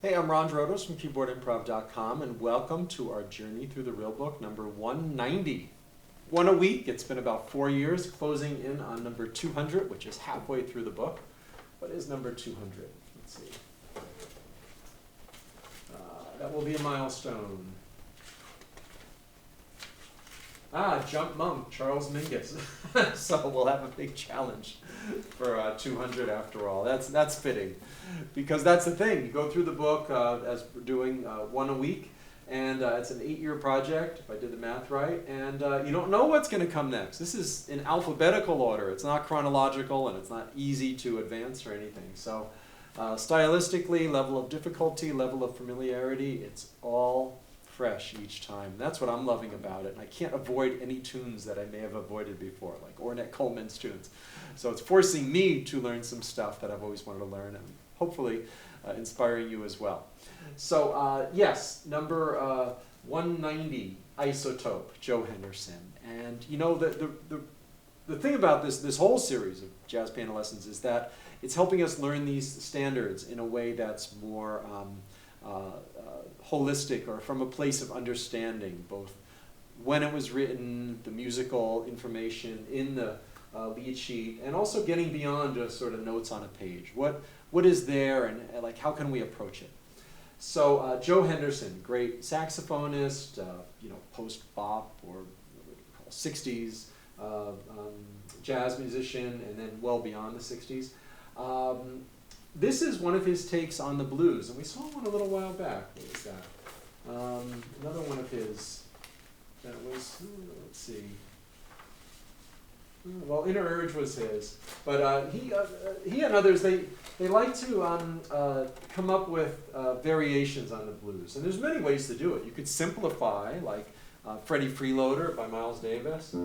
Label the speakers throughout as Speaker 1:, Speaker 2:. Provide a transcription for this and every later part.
Speaker 1: Hey, I'm Ron Drotos from keyboardimprov.com, and welcome to our journey through the real book, number 190. One a week. It's been about 4 years, closing in on number 200, which is halfway through the book. What is number 200? Let's see. That will be a milestone. Jump Monk, Charles Mingus. So we'll have a big challenge for 200 after all. That's fitting, because that's the thing. You go through the book as we're doing one a week, and it's an 8-year project, if I did the math right, and you don't know what's going to come next. This is in alphabetical order. It's not chronological, and it's not easy to advance or anything. So stylistically, level of difficulty, level of familiarity, it's all fresh each time. That's what I'm loving about it. And I can't avoid any tunes that I may have avoided before, like Ornette Coleman's tunes. So it's forcing me to learn some stuff that I've always wanted to learn, and hopefully inspiring you as well. So yes, number 190, Isotope, Joe Henderson. And you know, the thing about this whole series of jazz piano lessons is that it's helping us learn these standards in a way that's more holistic, or from a place of understanding, both when it was written, the musical information in the lead sheet, and also getting beyond just sort of notes on a page. What is there, and like how can we approach it? So Joe Henderson, great saxophonist, post-bop or what we call 60s jazz musician, and then well beyond the 60s. This is one of his takes on the blues, and we saw one a little while back. What was that? Another one of his, that was, let's see. Well, Inner Urge was his, but he and others, they like to come up with variations on the blues, and there's many ways to do it. You could simplify, like Freddie Freeloader by Miles Davis.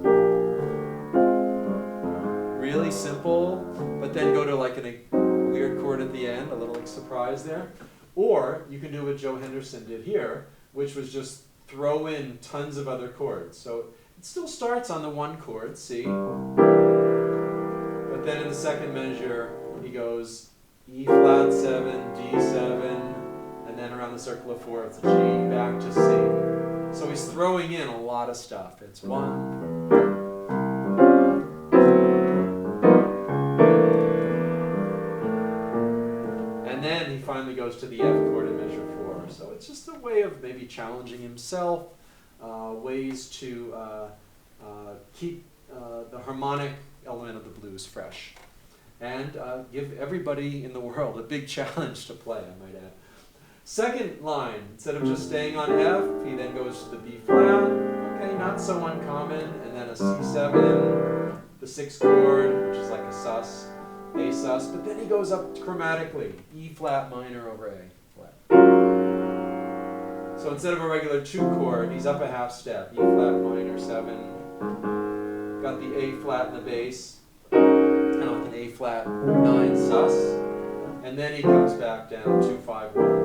Speaker 1: Really simple, but then go to like a weird chord at the end, a little like surprise there. Or you can do what Joe Henderson did here, which was just throw in tons of other chords. So it still starts on the one chord, C, but then in the second measure, he goes E flat 7, D7, and then around the circle of 4, it's G, back to C. So he's throwing in a lot of stuff. It's 1, and then he finally goes to the F chord in measure 4. So it's just a way of maybe challenging himself, ways to keep the harmonic element of the blues fresh, and give everybody in the world a big challenge to play, I might add. Second line, instead of just staying on F, he then goes to the B flat, okay, not so uncommon, and then a C7, the 6th chord, which is like a sus, A sus, but then he goes up chromatically, E flat minor over A flat. So instead of a regular 2 chord, he's up a half step, E flat minor 7, got the A flat in the bass, kind of like an A flat 9 sus, and then he comes back down 2 5 1.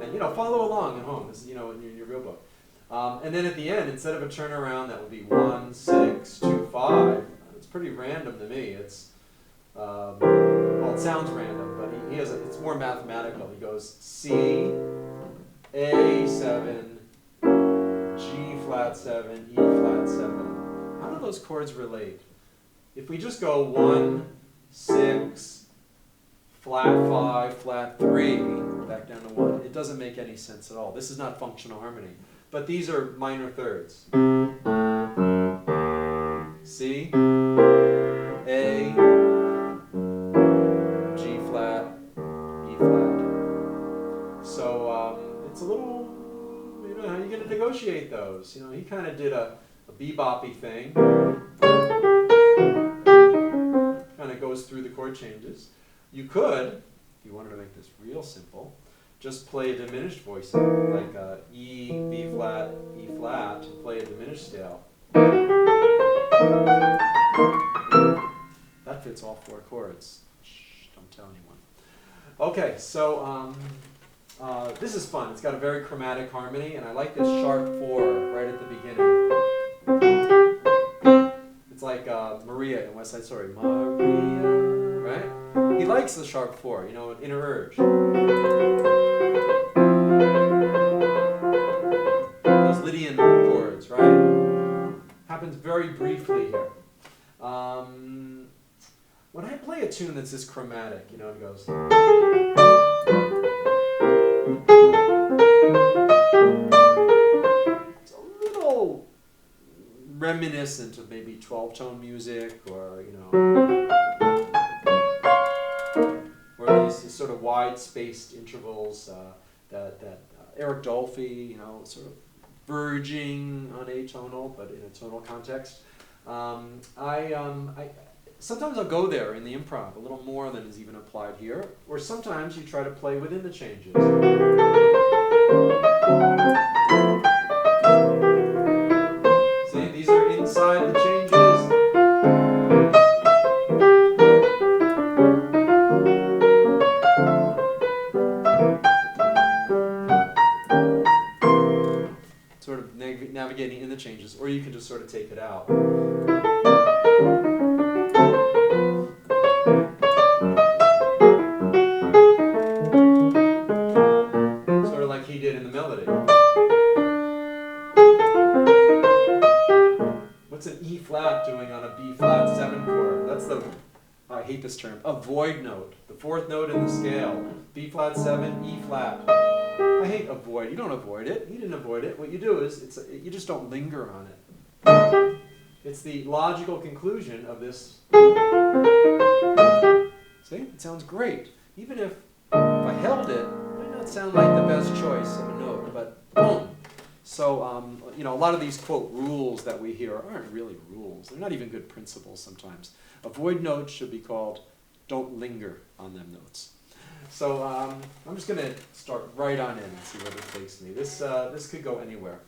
Speaker 1: And follow along at home. This is in your real book. And then at the end, instead of a turnaround, that would be 1 6 2 5. It's pretty random to me. It's well, it sounds random, but he has it's more mathematical. He goes C, A 7, G flat 7, E flat 7. How do those chords relate? If we just go 1 6 flat 5 flat 3 back down to 1, it doesn't make any sense at all. This is not functional harmony. But these are minor thirds. C, A, G flat, E flat. So it's a little, how are you going to negotiate those? He kind of did a bebop-y thing. Kind of goes through the chord changes. You could, if you wanted to make this real simple, just play a diminished voicing, like E, B flat, E flat, and play a diminished scale. That fits all 4 chords. Shh, don't tell anyone. Okay, so this is fun. It's got a very chromatic harmony, and I like this sharp 4 right at the beginning. It's like Maria in West Side Story. Maria, right? He likes the sharp 4, you know, an inner urge. Those Lydian chords, right? Happens very briefly here. When I play a tune that's this chromatic, you know, it goes. It's a little reminiscent of maybe 12-tone music, or, you know, or these sort of wide-spaced intervals that Eric Dolphy, you know, sort of verging on atonal, but in a tonal context. Sometimes I'll go there in the improv, a little more than is even applied here, or sometimes you try to play within the changes. See, these are inside the changes. Sort of navigating in the changes, or you can just sort of take it out. Sort of like he did in the melody. What's an E flat doing on a B flat 7 chord? That's the, I hate this term, a void note. The 4th note in the scale. B flat 7, E flat. I hate avoid. You don't avoid it. You didn't avoid it. What you do is, you just don't linger on it. It's the logical conclusion of this. See? It sounds great. Even if I held it, it might not sound like the best choice of a note, but boom. So, you know, a lot of these, quote, rules that we hear aren't really rules. They're not even good principles sometimes. Avoid notes should be called don't linger on them notes. So I'm just going to start right on in and see where this takes me. This could go anywhere.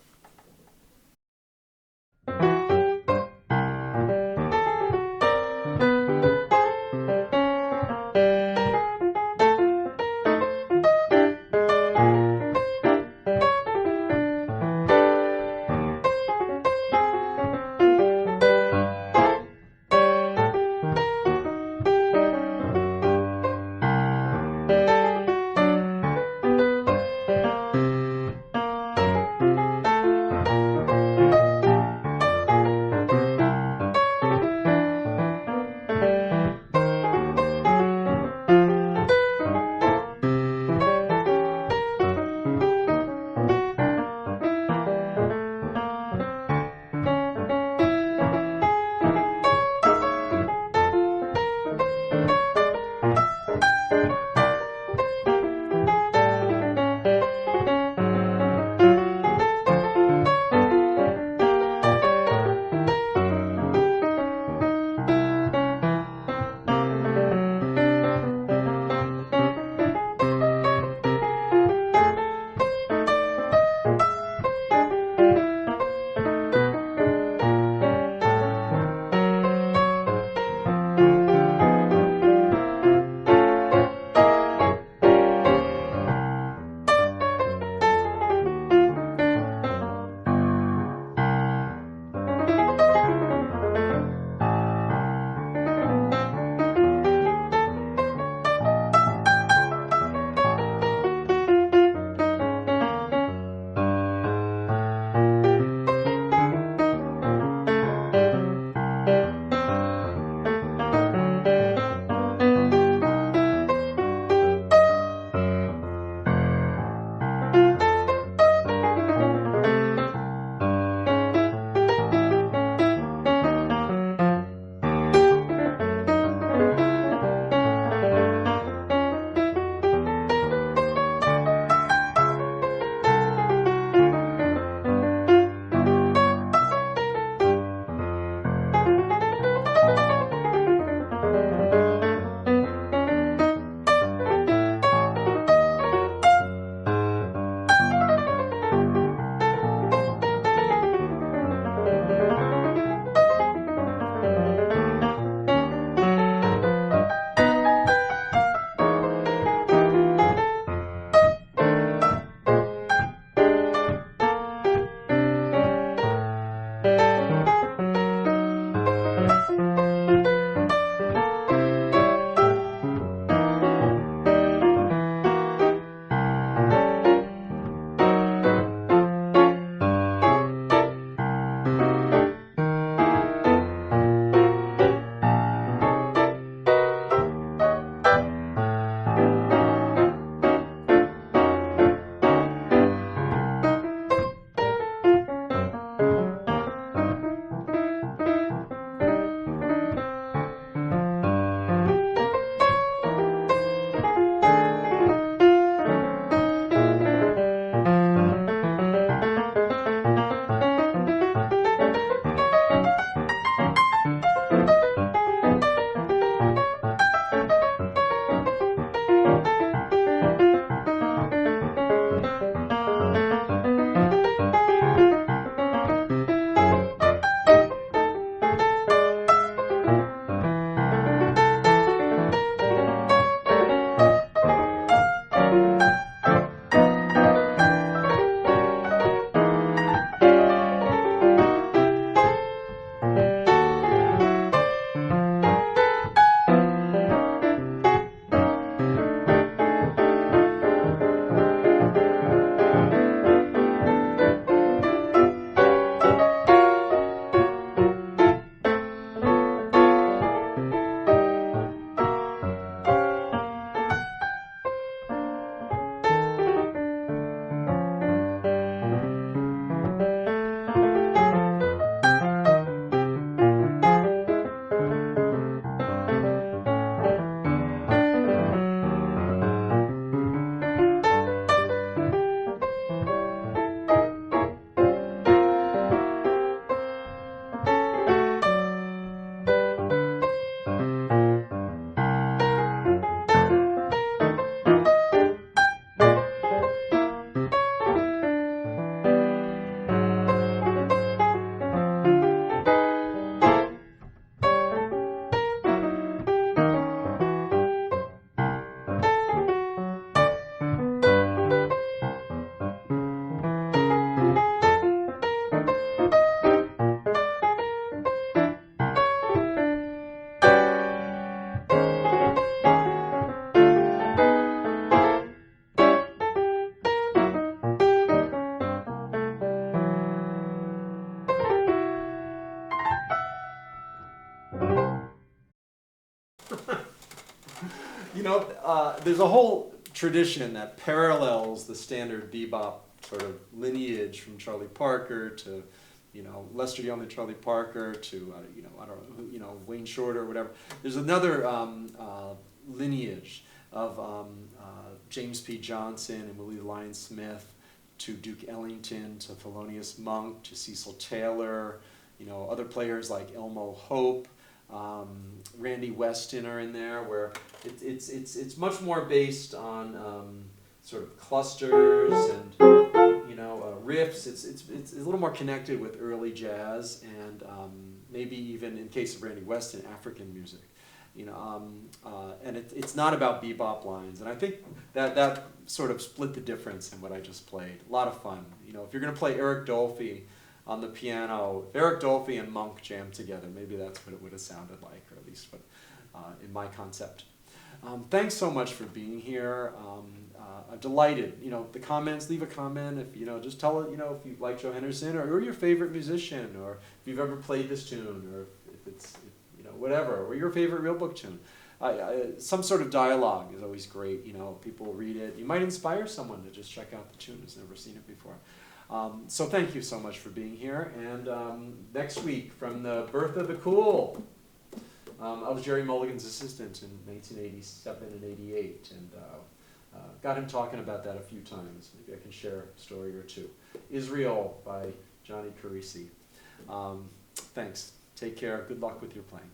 Speaker 1: there's a whole tradition that parallels the standard bebop sort of lineage from Charlie Parker to, Lester Young and Charlie Parker to, I don't know, Wayne Shorter or whatever. There's another lineage of James P. Johnson and Willie Lyon Smith to Duke Ellington to Thelonious Monk to Cecil Taylor, other players like Elmo Hope, Randy Weston are in there, where it's much more based on sort of clusters and riffs. It's a little more connected with early jazz and maybe even in case of Randy Weston, African music. And it's not about bebop lines, and I think that sort of split the difference in what I just played. A lot of fun. If you're going to play Eric Dolphy on the piano, if Eric Dolphy and Monk jammed together, maybe that's what it would have sounded like, or at least what, in my concept. Thanks so much for being here. I'm delighted. The comments, leave a comment. If just tell it. If you like Joe Henderson, or your favorite musician, or if you've ever played this tune, or if it's whatever, or your favorite real book tune. Some sort of dialogue is always great. People read it. You might inspire someone to just check out the tune who's never seen it before. So thank you so much for being here. And next week, from the Birth of the Cool, I was Jerry Mulligan's assistant in 1987 and 88, and got him talking about that a few times. Maybe I can share a story or two. Israel by Johnny Carisi. Thanks. Take care. Good luck with your playing.